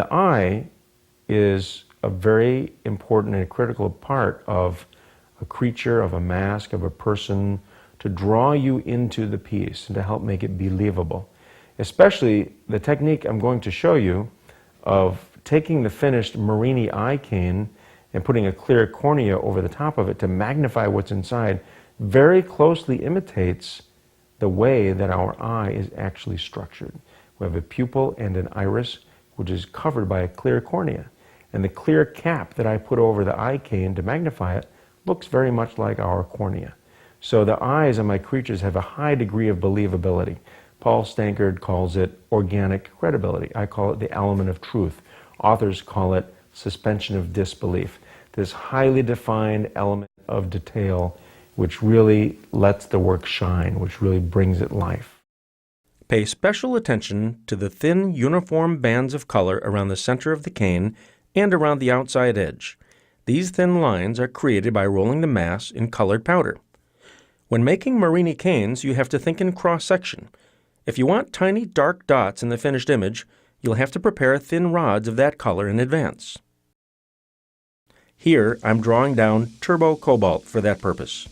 The eye is a very important and critical part of a creature, of a mask, of a person, to draw you into the piece and to help make it believable. Especially the technique I'm going to show you of taking the finished Marini eye cane and putting a clear cornea over the top of it to magnify what's inside very closely imitates the way that our eye is actually structured. We have a pupil and an iris, which is covered by a clear cornea. And the clear cap that I put over the eye cane to magnify it looks very much like our cornea. So the eyes of my creatures have a high degree of believability. Paul Stankard calls it organic credibility. I call it the element of truth. Authors call it suspension of disbelief. This highly defined element of detail which really lets the work shine, which really brings it life. Pay special attention to the thin, uniform bands of color around the center of the cane and around the outside edge. These thin lines are created by rolling the mass in colored powder. When making Marini canes, you have to think in cross-section. If you want tiny dark dots in the finished image, you'll have to prepare thin rods of that color in advance. Here, I'm drawing down turbo cobalt for that purpose.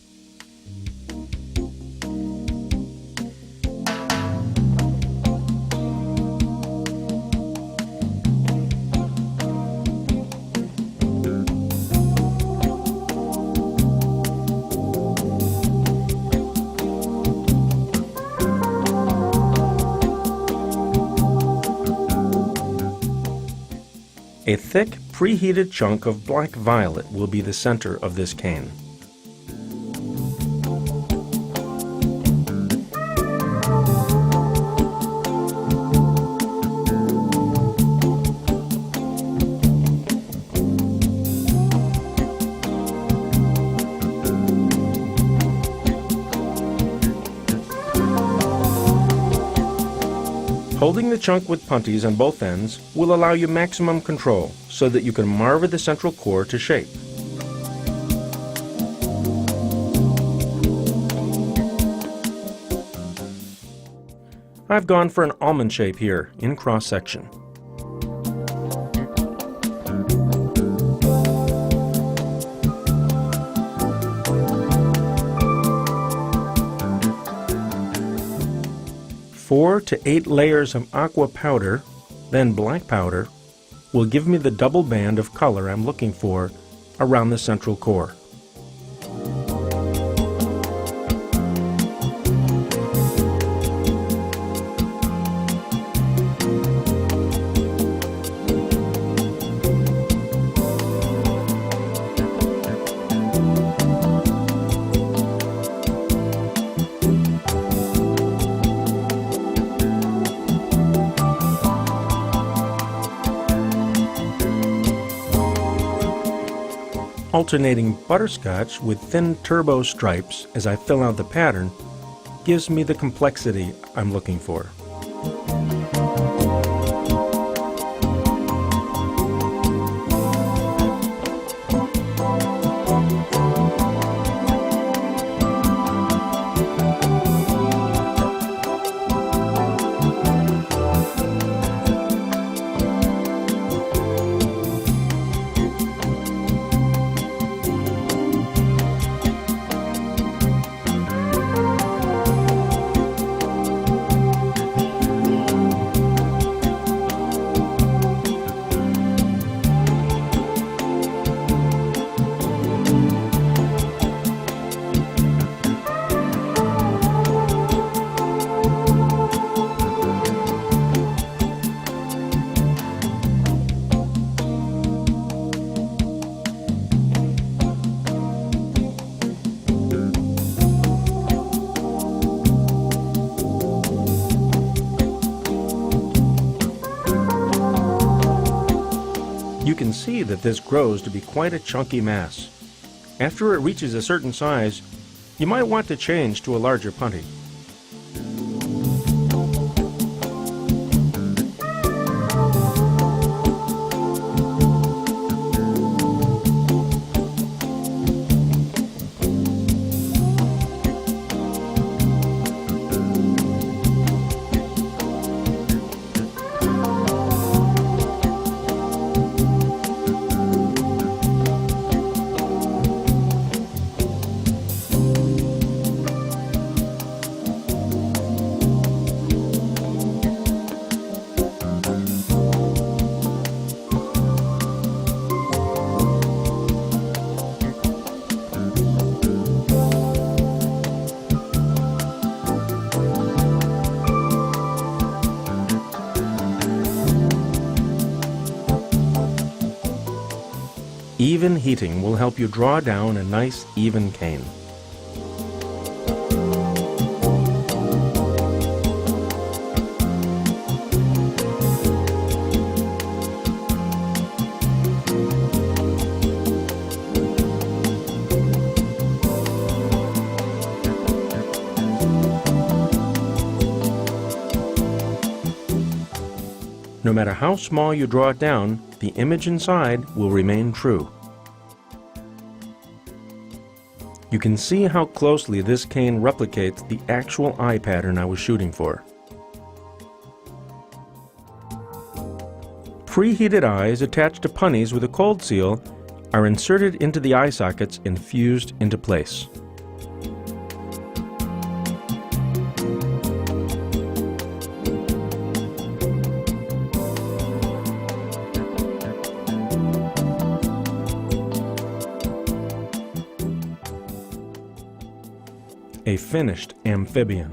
A thick, preheated chunk of black violet will be the center of this cane. Holding the chunk with punties on both ends will allow you maximum control so that you can marver the central core to shape. I've gone for an almond shape here in cross-section. Four to 8 layers of aqua powder, then black powder, will give me the double band of color I'm looking for around the central core. Alternating butterscotch with thin turbo stripes as I fill out the pattern gives me the complexity I'm looking for. You can see that this grows to be quite a chunky mass. After it reaches a certain size, you might want to change to a larger punty. Even heating will help you draw down a nice, even cane. No matter how small you draw it down, the image inside will remain true. You can see how closely this cane replicates the actual eye pattern I was shooting for. Preheated eyes attached to punnies with a cold seal are inserted into the eye sockets and fused into place. A finished amphibian.